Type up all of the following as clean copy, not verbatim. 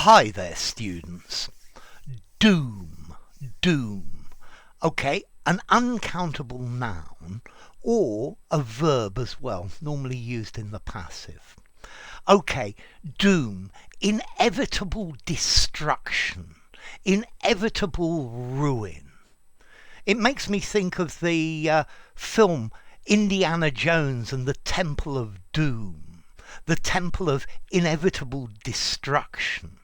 Hi there, students. Doom. Doom. Okay, an uncountable noun or a verb as well, normally used in the passive. Okay, doom. Inevitable destruction. Inevitable ruin. It makes me think of the film Indiana Jones and the Temple of Doom, the temple of inevitable destruction.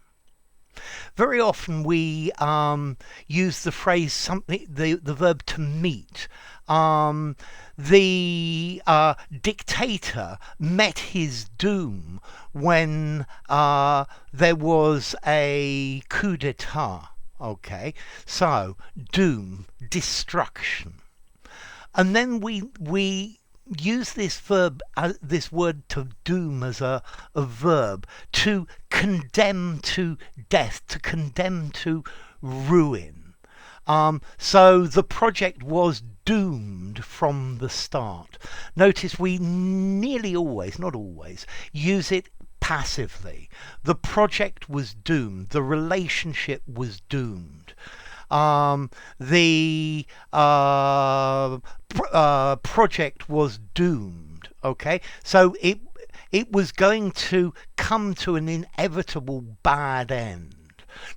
Very often we use the phrase something, the verb to meet. The dictator met his doom when there was a coup d'etat. Okay, so doom, destruction. And then we use this verb, this word to doom as a verb, to condemn to death, to condemn to ruin. So the project was doomed from the start. Notice we nearly always, not always, use it passively. The project was doomed. The relationship was doomed. The project was doomed. Okay, so it was going to come to an inevitable bad end,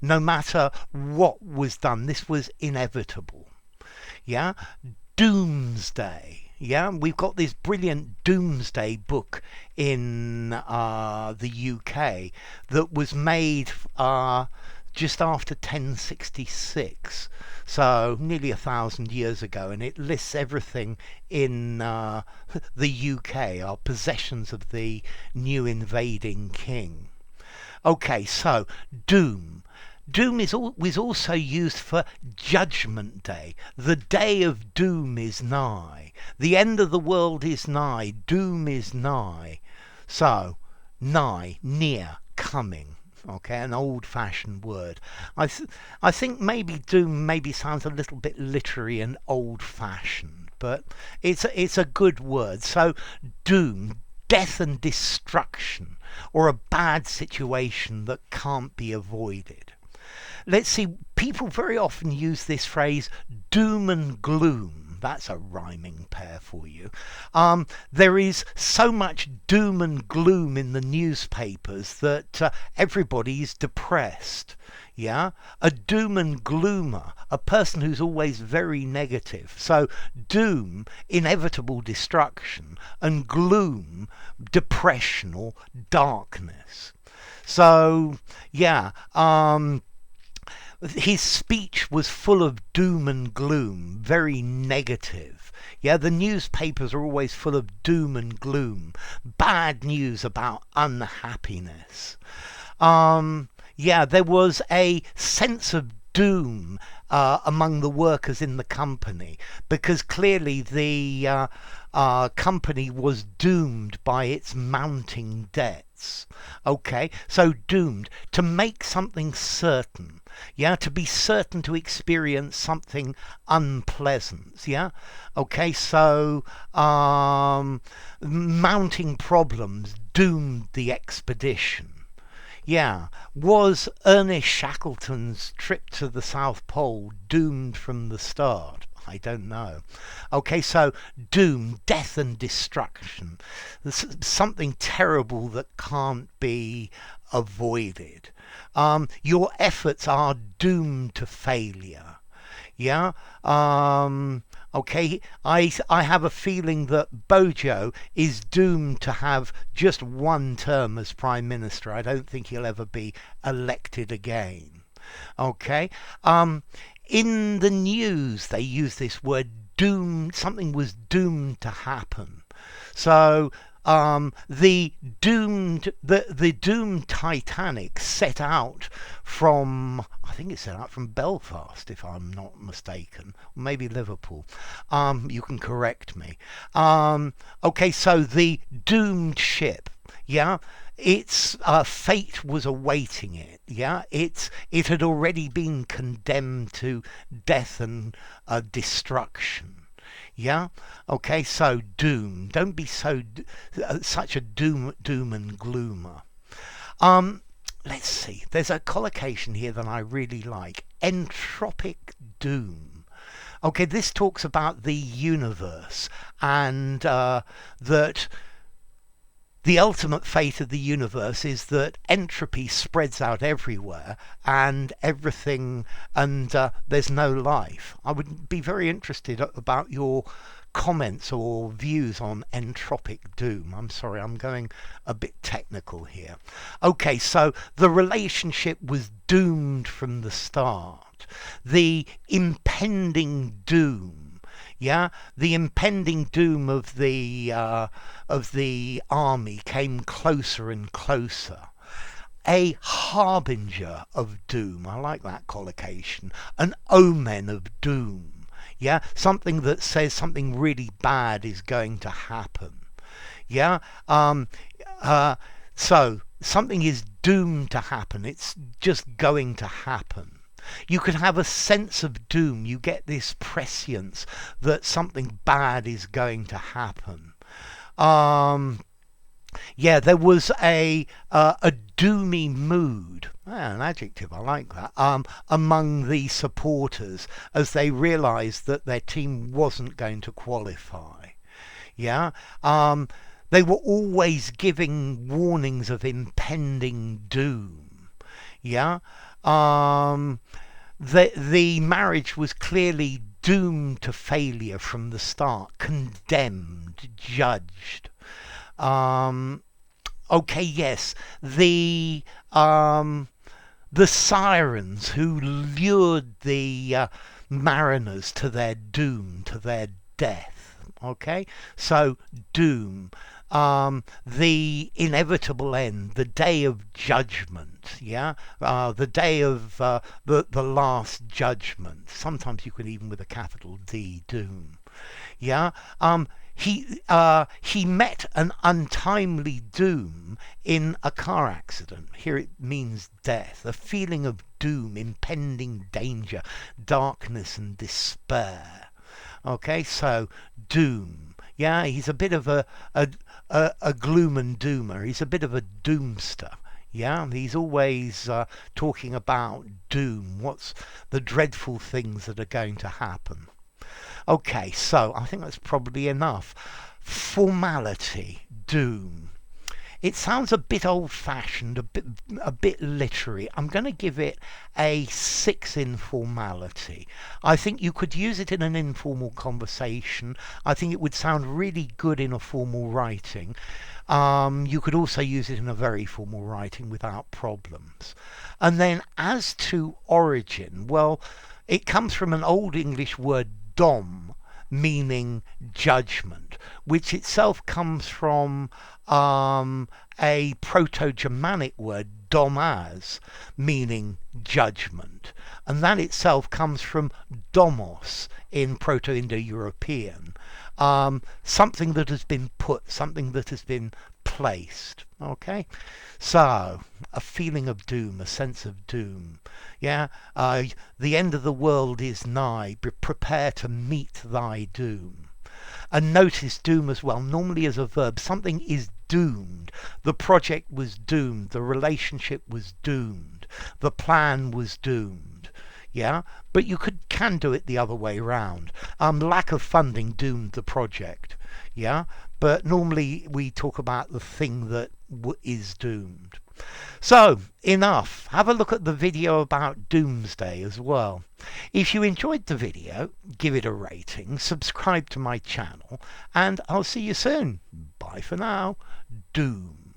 no matter what was done. This was inevitable. Yeah, Doomsday. Yeah, we've got this brilliant Doomsday book in the UK that was made just after 1066, so nearly 1,000 years ago, and it lists everything in the UK, our possessions of the new invading king. Okay, so doom. Doom was also used for Judgment Day. The day of doom is nigh. The end of the world is nigh. Doom is nigh. So, nigh, near, coming. Okay, an old-fashioned word. I think maybe doom maybe sounds a little bit literary and old-fashioned, but it's a good word. So, doom, death and destruction, or a bad situation that can't be avoided. Let's see, people very often use this phrase doom and gloom. That's a rhyming pair for you. There is so much doom and gloom in the newspapers that everybody's depressed. Yeah, a doom and gloomer, a person who's always very negative. So doom, inevitable destruction, and gloom, depression or darkness. So yeah, his speech was full of doom and gloom, very negative. Yeah, the newspapers are always full of doom and gloom, bad news about unhappiness. Yeah, there was a sense of doom among the workers in the company, because clearly the company was doomed by its mounting debts. Okay, so doomed, to make something certain. Yeah, to be certain to experience something unpleasant. Yeah, okay, so mounting problems doomed the expedition. Yeah, was Ernest Shackleton's trip to the South Pole doomed from the start? I don't know. Okay, so doom, death and destruction. Something terrible that can't be avoided. Your efforts are doomed to failure. Yeah. Okay. I have a feeling that Bojo is doomed to have just one term as Prime Minister. I don't think he'll ever be elected again. Okay. In the news, they use this word doomed. Something was doomed to happen. So the doomed Titanic set out from, I think it set out from Belfast, if I'm not mistaken, or maybe Liverpool. You can correct me. Okay, so the doomed ship, yeah, its fate was awaiting it. Yeah, it had already been condemned to death and destruction. Yeah. Okay. So doom. Don't be so such a doom and gloomer. let's see. There's a collocation here that I really like. Entropic doom. Okay, this talks about the universe and that the ultimate fate of the universe is that entropy spreads out everywhere and everything, and there's no life. I would be very interested about your comments or views on entropic doom. I'm sorry, I'm going a bit technical here. Okay, so the relationship was doomed from the start. The impending doom, yeah, the impending doom of the army came closer and closer. A harbinger of doom. I like that collocation. An omen of doom. Yeah, something that says something really bad is going to happen. Yeah, so something is doomed to happen. It's just going to happen. You could have a sense of doom. You get this prescience that something bad is going to happen. Yeah, there was a doomy mood. An adjective, I like that. Among the supporters as they realised that their team wasn't going to qualify. Yeah, they were always giving warnings of impending doom. Yeah, the marriage was clearly doomed to failure from the start, condemned, judged. Okay, yes, the sirens who lured the mariners to their doom, to their death. Okay, so doom, the inevitable end, the day of judgment. Yeah, the day of the last judgment. Sometimes you can even with a capital D, doom. Yeah. He met an untimely doom in a car accident. Here it means death, a feeling of doom, impending danger, darkness and despair. Okay, so doom. Yeah, he's a bit of a gloom and doomer. He's a bit of a doomster. Yeah, he's always talking about doom. What's the dreadful things that are going to happen? Okay, so I think that's probably enough. Formality, doom. It sounds a bit old-fashioned, a bit literary. I'm going to give it a 6 in formality. I think you could use it in an informal conversation. I think it would sound really good in a formal writing. You could also use it in a very formal writing without problems. And then as to origin, well, it comes from an Old English word dom, meaning judgment, which itself comes from a Proto-Germanic word domas, meaning judgment, and that itself comes from domos in Proto-Indo-European, something that has been put, something that has been placed. Okay, so a feeling of doom, a sense of doom. Yeah, the end of the world is nigh. Prepare to meet thy doom. And notice doom as well, normally as a verb. Something is doomed. The project was doomed. The relationship was doomed. The plan was doomed. Yeah, but you can do it the other way round. Lack of funding doomed the project. Yeah, but normally we talk about the thing that is doomed. So, enough. Have a look at the video about Doomsday as well. If you enjoyed the video, give it a rating, subscribe to my channel, and I'll see you soon. Bye for now. Doom.